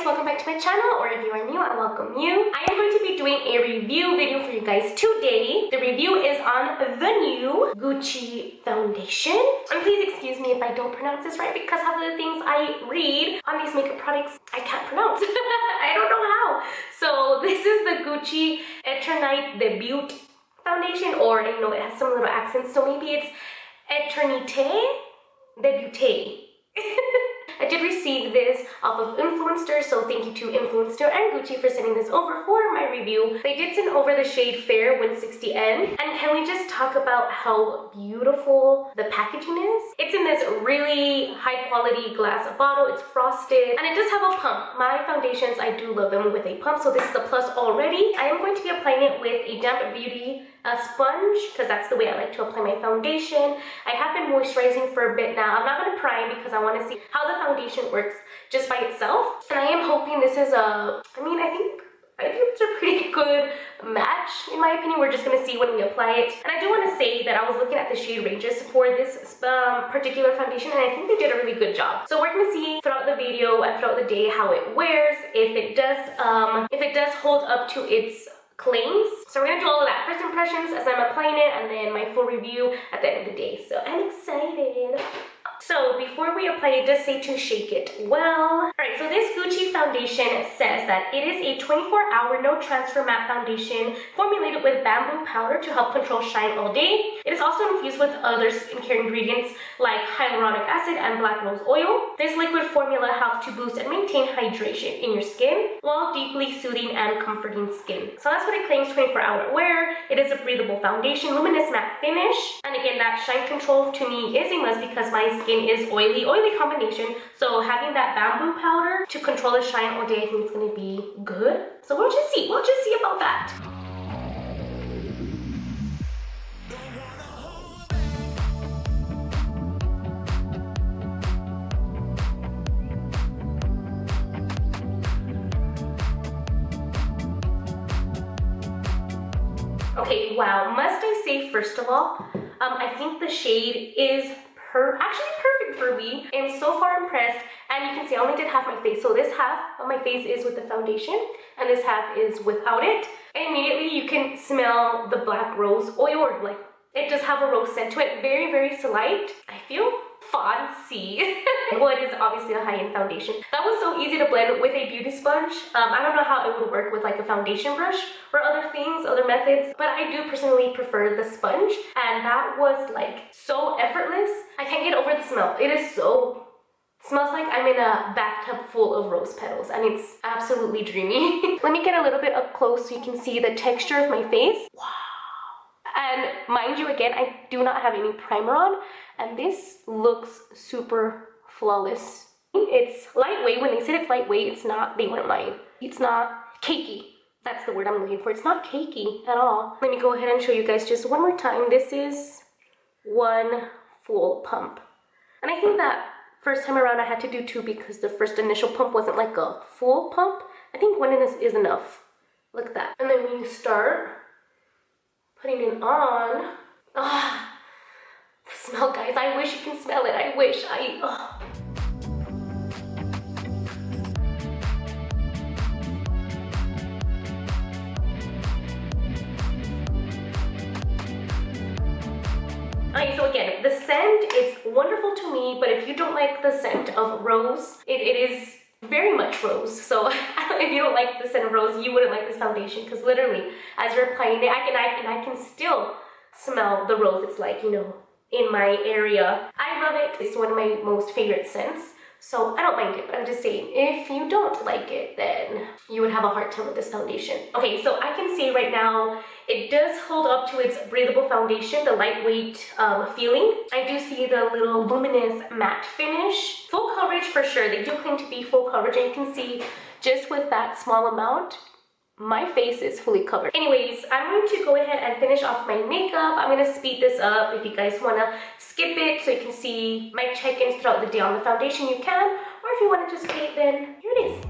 guys, welcome back to my channel, or if you are new, I welcome you. I am going to be doing a review video for you guys today. The review is on the new Gucci foundation. And please excuse me if I don't pronounce this right, because half of the things I read on these makeup products I can't pronounce. I don't know how. So this is the Gucci Eternite, the Beaute foundation, or you know, it has some little accents, so maybe it's Eternite, the Beaute. I did receive this off of Influencer, so thank you to Influencer and Gucci for sending this over for my review. They did send over the shade Fair 160N, and can we just talk about how beautiful the packaging is? It's in this really high quality glass bottle, it's frosted, and it does have a pump. My foundations, I do love them with a pump, so this is a plus already. I am going to be applying it with a Damp Beauty sponge, because that's the way I like to apply my foundation. I have been moisturizing for a bit now. I'm not going to prime because I want to see how the foundation works just by itself. And I am hoping this is a, I think it's a pretty good match in my opinion. We're just going to see when we apply it. And I do want to say that I was looking at the shade ranges for this particular foundation, and I think they did a really good job. So we're going to see throughout the video and throughout the day how it wears, if it does hold up to its claims. So we're gonna do all of that, first impressions as I'm applying it, and then my full review at the end of the day. So I'm excited. So before we apply, it does say to shake it well. Alright, so this Gucci foundation says that it is a 24-hour no transfer matte foundation formulated with bamboo powder to help control shine all day. It is also infused with other skincare ingredients like hyaluronic acid and black rose oil. This liquid formula helps to boost and maintain hydration in your skin while deeply soothing and comforting skin. So that's what it claims, 24-hour wear. It is a breathable foundation, luminous matte finish. And again, that shine control to me is a must because my skin is oily combination, so having that bamboo powder to control the shine all day, I think it's going to be good. So we'll just see about that. Okay, wow, must I say, first of all, I think the shade is actually perfect for me. I'm so far impressed, and you can see I only did half my face, so this half of my face is with the foundation and this half is without it. And immediately you can smell the black rose oil, or like it does have a rose scent to it, very, very slight. I feel fancy. Well, it is obviously a high-end foundation. That was so easy to blend with a beauty sponge. I don't know how it would work with like a foundation brush or other things, other methods, but I do personally prefer the sponge, and that was like so effortless. I can't get over the smell. It is so, smells like I'm in a bathtub full of rose petals, and it's absolutely dreamy. Let me get a little bit up close so you can see the texture of my face. Wow. And mind you, again, I do not have any primer on, and this looks super flawless. It's lightweight. When they said it's lightweight, it's not, they weren't lying. It's not cakey. That's the word I'm looking for. It's not cakey at all. Let me go ahead and show you guys just one more time. This is one full pump. And I think that first time around I had to do two because the first initial pump wasn't like a full pump. I think one is enough. Look at that. And then when you start putting it on, the smell, guys, I wish you can smell it. I wish, Alright, so again, the scent is wonderful to me, but if you don't like the scent of rose, it is very much rose. So if you don't like the scent of rose, you wouldn't like this foundation, because literally as you're applying it, I can still smell the rose. It's like, you know, in my area. I love it. It's one of my most favorite scents, so I don't mind it, but I'm just saying, if you don't like it, then you would have a hard time with this foundation. Okay, so I can see right now it does hold up to its breathable foundation, the lightweight feeling. I do see the little luminous matte finish. Full coverage for sure. They do claim to be full coverage, and you can see just with that small amount, my face is fully covered. Anyways, I'm going to go ahead and finish off my makeup. I'm going to speed this up. If you guys want to skip it so you can see my check-ins throughout the day on the foundation, you can. Or if you want to just wait, then here it is.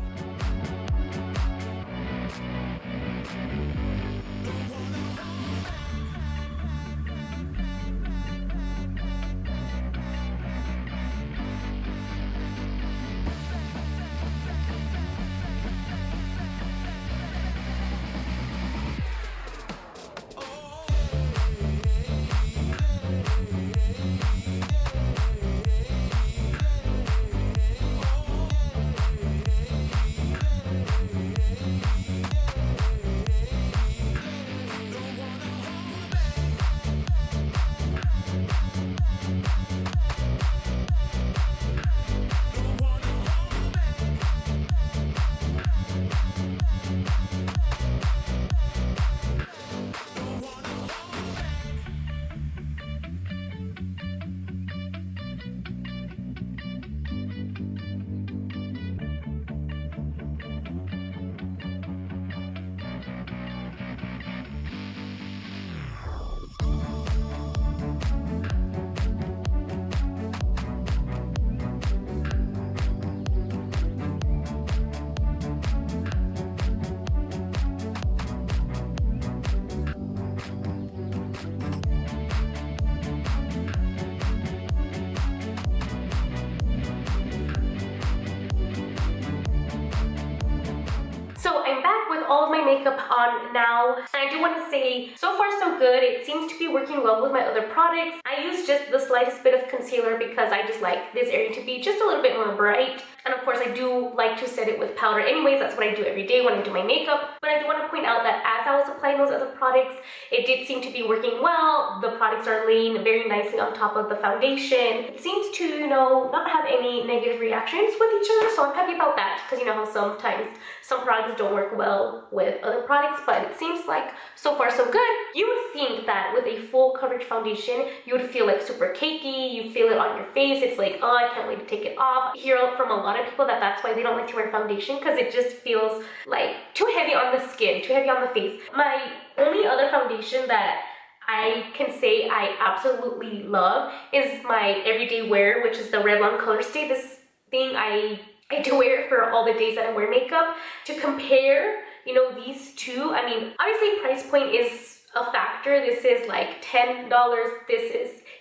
So I'm back with all of my makeup on now, and I do want to say, so far so good. It seems to be working well with my other products. I use just the slightest bit of concealer because I just like this area to be just a little bit more bright. And of course, I do like to set it with powder anyways. That's what I do every day when I do my makeup. But I do want to point out that as I was applying those other products, it did seem to be working well. The products are laying very nicely on top of the foundation. It seems to, you know, not have any negative reactions with each other. So I'm happy about that, because you know how sometimes some products don't work well with other products, but it seems like so far so good. You would think that with a full coverage foundation, you would feel like super cakey. You feel it on your face. It's like, oh, I can't wait to take it off. I hear from a lot of people that that's why they don't like to wear foundation, because it just feels like too heavy on the skin, too heavy on the face. My only other foundation that I can say I absolutely love is my everyday wear, which is the Revlon Color Stay. This thing I do wear it for all the days that I wear makeup. To compare, you know, these two, I mean, obviously price point is a factor. This is like $10.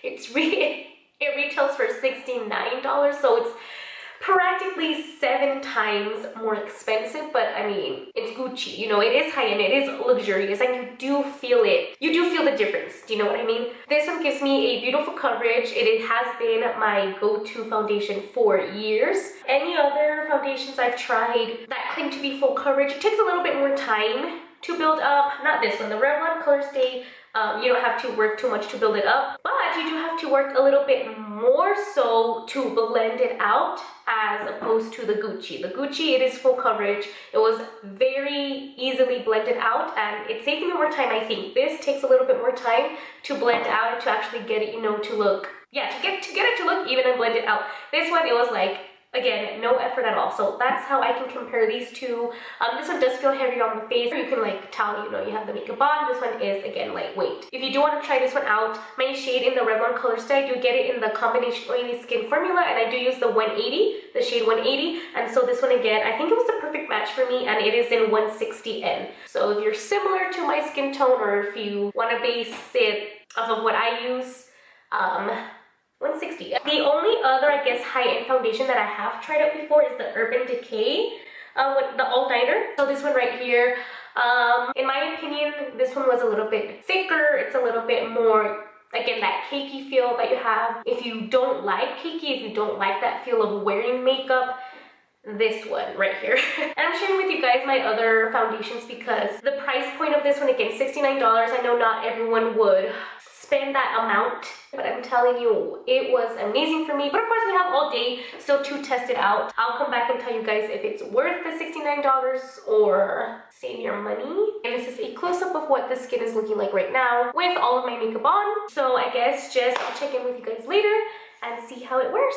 It retails for $69, so it's practically 7 times more expensive. But I mean, it's Gucci, you know, it is high-end, it is luxurious, and you do feel it. You do feel the difference. Do you know what I mean? This one gives me a beautiful coverage. It has been my go-to foundation for years. Any other foundations I've tried that claim to be full coverage, it takes a little bit more time to build up. Not this one, the Revlon Color Stay. You don't have to work too much to build it up, but you do have to work a little bit more so to blend it out, as opposed to the Gucci. The Gucci, it is full coverage. It was very easily blended out, and it saved me more time, I think. This takes a little bit more time to blend out and to actually get it, you know, to look, yeah, to get it to look even and blend it out. This one, it was like, again, no effort at all. So that's how I can compare these two. This one does feel heavier on the face. You can like tell, you know, you have the makeup on. This one is, again, lightweight. If you do want to try this one out, my shade in the Revlon Color Stay, I do get it in the combination oily skin formula, and I do use the 180, the shade 180. And so this one, again, I think it was the perfect match for me, and it is in 160N. So if you're similar to my skin tone, or if you want to base it off of what I use, 160. The only other, I guess, high-end foundation that I have tried out before is the Urban Decay, with the All Nighter. So this one right here, in my opinion, this one was a little bit thicker. It's a little bit more, again, that cakey feel that you have. If you don't like cakey, if you don't like that feel of wearing makeup, this one right here. And I'm sharing with you guys my other foundations because the price point of this one, again, $69. I know not everyone would spend that amount, but I'm telling you, it was amazing for me. But of course, we have all day still to test it out. I'll come back and tell you guys if it's worth the $69 or save your money. And this is a close-up of what the skin is looking like right now with all of my makeup on. So I guess I'll check in with you guys later and see how it wears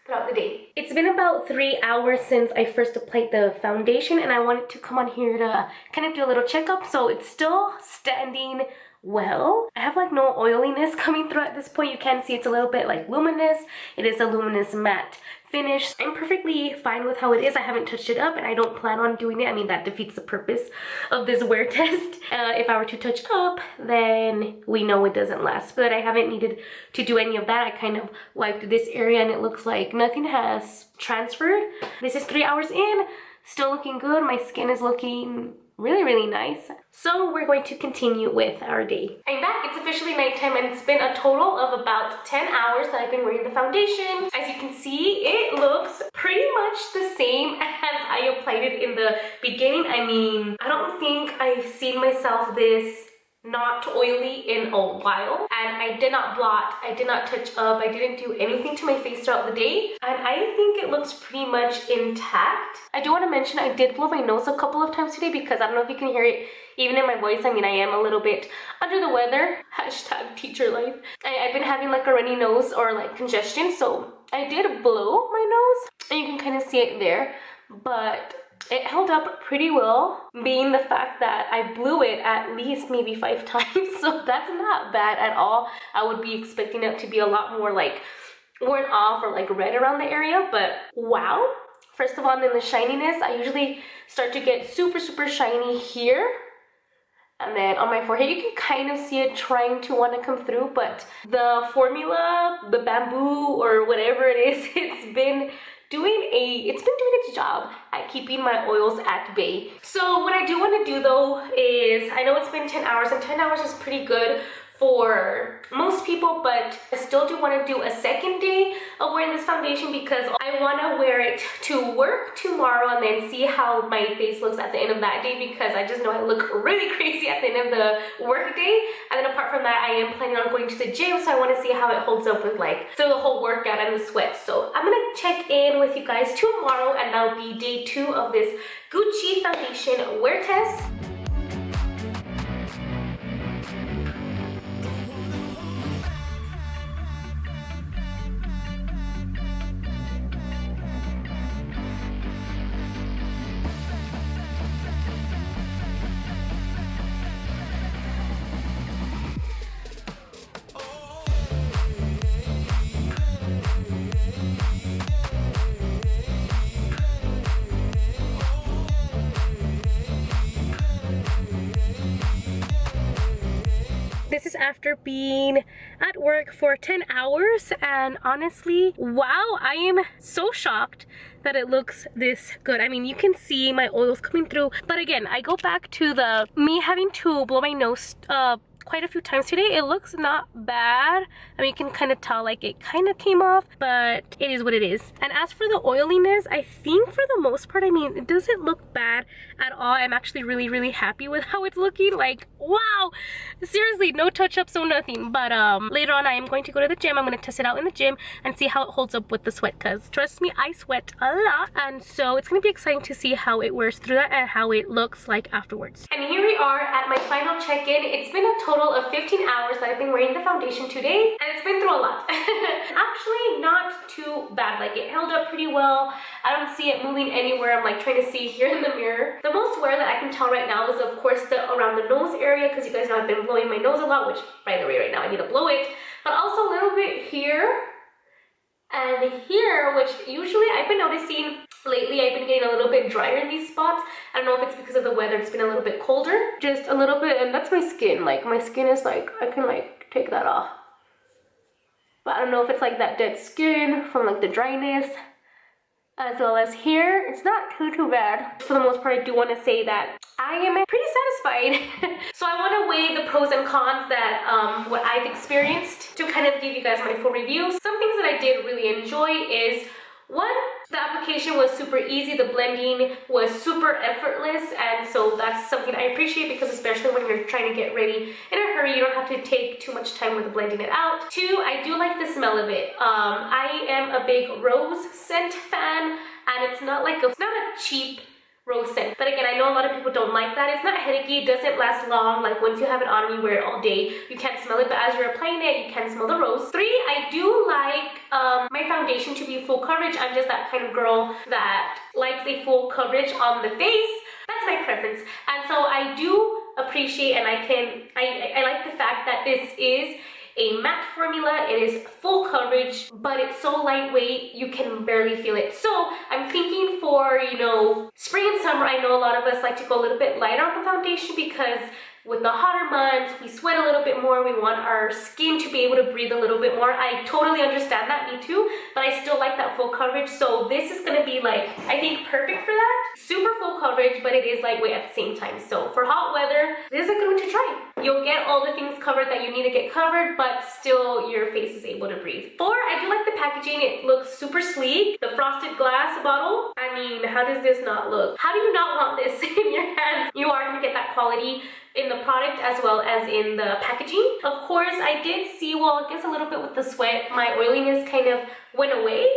throughout the day. It's been about 3 hours since I first applied the foundation, and I wanted to come on here to kind of do a little checkup. So it's still standing well. I have like no oiliness coming through at this point. You can see it's a little bit like luminous. It is a luminous matte finish. I'm perfectly fine with how it is. I haven't touched it up, and I don't plan on doing it. I mean, that defeats the purpose of this wear test. If I were to touch up, then we know it doesn't last, but I haven't needed to do any of that. I kind of wiped this area, and it looks like nothing has transferred. This is 3 hours in, still looking good. My skin is looking really nice. So we're going to continue with our day. I'm back. It's officially nighttime, and it's been a total of about 10 hours that I've been wearing the foundation. As you can see, it looks pretty much the same as I applied it in the beginning. I mean, I don't think I've seen myself this not oily in a while, and I did not blot, I did not touch up, I didn't do anything to my face throughout the day, and I think it looks pretty much intact. I do want to mention I did blow my nose a couple of times today because I don't know if you can hear it even in my voice. I mean, I am a little bit under the weather. Hashtag teacher life. I've been having like a runny nose or like congestion, so I did blow my nose, and you can kind of see it there, but it held up pretty well, being the fact that I blew it at least maybe 5 times, so that's not bad at all. I would be expecting it to be a lot more like worn off or like red around the area, but wow. First of all, and then the shininess, I usually start to get super shiny here, and then on my forehead you can kind of see it trying to want to come through, but the formula, the bamboo or whatever it is, it's been it's been doing its job at keeping my oils at bay. So what I do want to do though is, I know it's been 10 hours and 10 hours is pretty good for most people, but I still do want to do a second day of wearing this foundation because I want to wear it to work tomorrow and then see how my face looks at the end of that day, because I just know I look really crazy at the end of the work day. And then apart from that, I am planning on going to the gym, so I want to see how it holds up with like through the whole workout and the sweat. So I'm gonna check in with you guys tomorrow, and that'll be day 2 of this Gucci foundation wear test. This is after being at work for 10 hours, and honestly, wow, I am so shocked that it looks this good. I mean, you can see my oils coming through, but again, I go back to the me having to blow my nose quite a few times today. It looks not bad. I mean, you can kind of tell like it kind of came off, but it is what it is. And as for the oiliness, I think for the most part, I mean, it doesn't look bad at all. I'm actually really happy with how it's looking. Like, wow, seriously, no touch-ups, no nothing. But later on, I am going to go to the gym. I'm going to test it out in the gym and see how it holds up with the sweat, because trust me, I sweat a lot, and so it's going to be exciting to see how it wears through that and how it looks like afterwards. And here we are at my final check-in. It's been a total of 15 hours that I've been wearing the foundation today, and it's been through a lot. Actually not too bad. Like, it held up pretty well. I don't see it moving anywhere. I'm like trying to see here in the mirror. The most wear that I can tell right now is of course the around the nose area, because you guys know I've been blowing my nose a lot, which by the way right now I need to blow it, but also a little bit here and here, which usually I've been noticing lately I've been getting a little bit drier in these spots. I don't know if it's because of the weather, it's been a little bit colder, just a little bit. And that's my skin. Like, my skin is like, I can like take that off, but I don't know if it's like that dead skin from like the dryness. As well as here, it's not too bad. For the most part, I do want to say that I am pretty satisfied. So I want to weigh the pros and cons that what I've experienced to kind of give you guys my full review. Some things that I did really enjoy is, one, the application was super easy, the blending was super effortless, and so that's something I appreciate, because especially when you're trying to get ready in a hurry, you don't have to take too much time with blending it out. 2, I do like the smell of it. I am a big rose scent fan, and it's not like it's not a cheap rose scent. But again, I know a lot of people don't like that. It's not headachy, it doesn't last long. Like, once you have it on and you wear it all day, you can't smell it, but as you're applying it, you can smell the rose. 3, I do like my foundation to be full coverage. I'm just that kind of girl that likes a full coverage on the face. That's my preference. And so I do appreciate, and I like the fact that this is a matte formula. It is full coverage, but it's so lightweight you can barely feel it. So I'm thinking for, you know, spring and summer, I know a lot of us like to go a little bit lighter on the foundation, because with the hotter months, we sweat a little bit more. We want our skin to be able to breathe a little bit more. I totally understand that, me too, but I still like that full coverage. So this is gonna be like, I think, perfect for that. Super full coverage, but it is lightweight at the same time. So for hot weather, this is a good one to try. You'll get all the things covered that you need to get covered, but still your face is able to breathe. 4, I do like the packaging. It looks super sleek. The frosted glass bottle. I mean, how does this not look? How do you not want this in your hands? You are gonna get that quality in the product as well as in the packaging. Of course, I did see, well, I guess a little bit with the sweat, my oiliness kind of went away.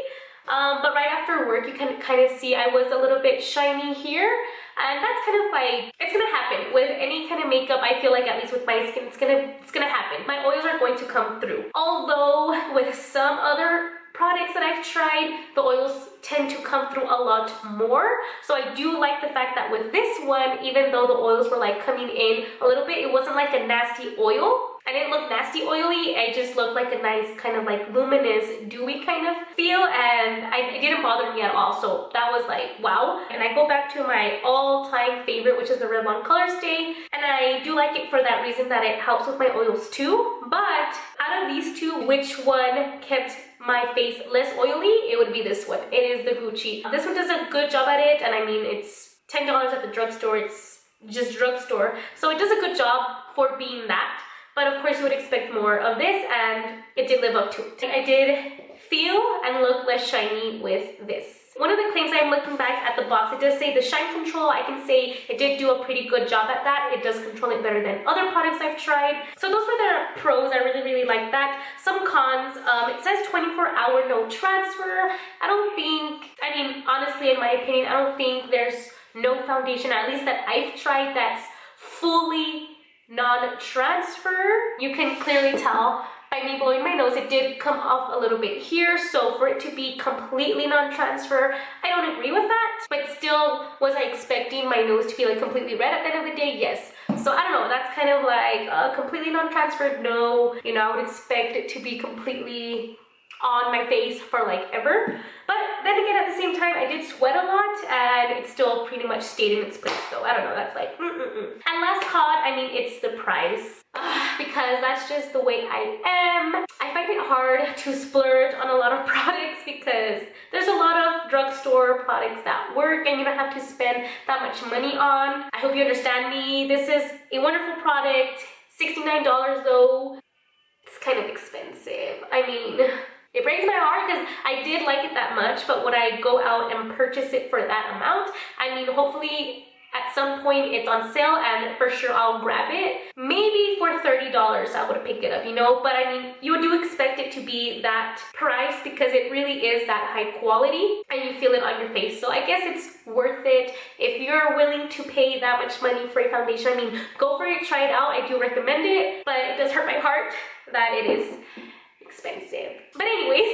But right after work, you can kind of see I was a little bit shiny here. And that's kind of like, it's gonna happen with any kind of makeup. I feel like, at least with my skin, it's gonna happen. My oils are going to come through. Although with some other products that I've tried, the oils tend to come through a lot more. So I do like the fact that with this one, even though the oils were like coming in a little bit, it wasn't like a nasty oil. I didn't look nasty oily. I just looked like a nice kind of like luminous, dewy kind of feel, and it didn't bother me at all. So that was like, wow. And I go back to my all-time favorite, which is the Revlon Color Stay. And I do like it for that reason that it helps with my oils too. But out of these two, which one kept my face less oily? It would be this one. It is the Gucci. This one does a good job at it, and I mean, it's $10 at the drugstore. It's just drugstore, so it does a good job for being that. But of course you would expect more of this, and it did live up to it. I did feel and look less shiny with this. One of the claims, I'm looking back at the box, it does say the shine control. I can say it did do a pretty good job at that. It does control it better than other products I've tried. So those were the pros. I really like that. Some cons, it says 24-hour no transfer. I don't think, I mean, honestly, in my opinion, I don't think there's no foundation, at least that I've tried, that's fully non-transfer. You can clearly tell by me blowing my nose, it did come off a little bit here. So for it to be completely non-transfer, I don't agree with that. But still, was I expecting my nose to be like completely red at the end of the day? Yes. So I don't know, that's kind of like completely non-transfer. No, you know, I would expect it to be completely on my face for like ever. But then again, at the same time, I did sweat a lot and it still pretty much stayed in its place. So I don't know, that's like And last con, I mean, it's the price. Because that's just the way I am. I find it hard to splurge on a lot of products because there's a lot of drugstore products that work and you don't have to spend that much money on. I hope you understand me. This is a wonderful product. $69 though. It's kind of expensive. I mean, it breaks my heart because I did like it that much, but would I go out and purchase it for that amount? I mean, hopefully at some point it's on sale and for sure I'll grab it. Maybe for $30 I would pick it up, you know? But I mean, you do expect it to be that price because it really is that high quality and you feel it on your face. So I guess it's worth it if you're willing to pay that much money for a foundation. I mean, go for it, try it out. I do recommend it, but it does hurt my heart that it is expensive. But anyways,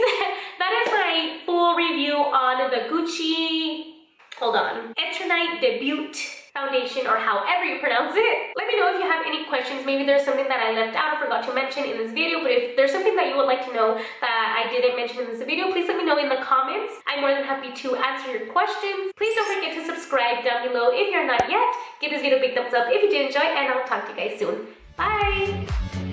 that is my full review on the Gucci, hold on, Eternite de Beaute foundation, or however you pronounce it. Let me know if you have any questions. Maybe there's something that I left out or forgot to mention in this video, but if there's something that you would like to know that I didn't mention in this video, please let me know in the comments. I'm more than happy to answer your questions. Please don't forget to subscribe down below if you're not yet. Give this video a big thumbs up if you did enjoy, and I'll talk to you guys soon. Bye!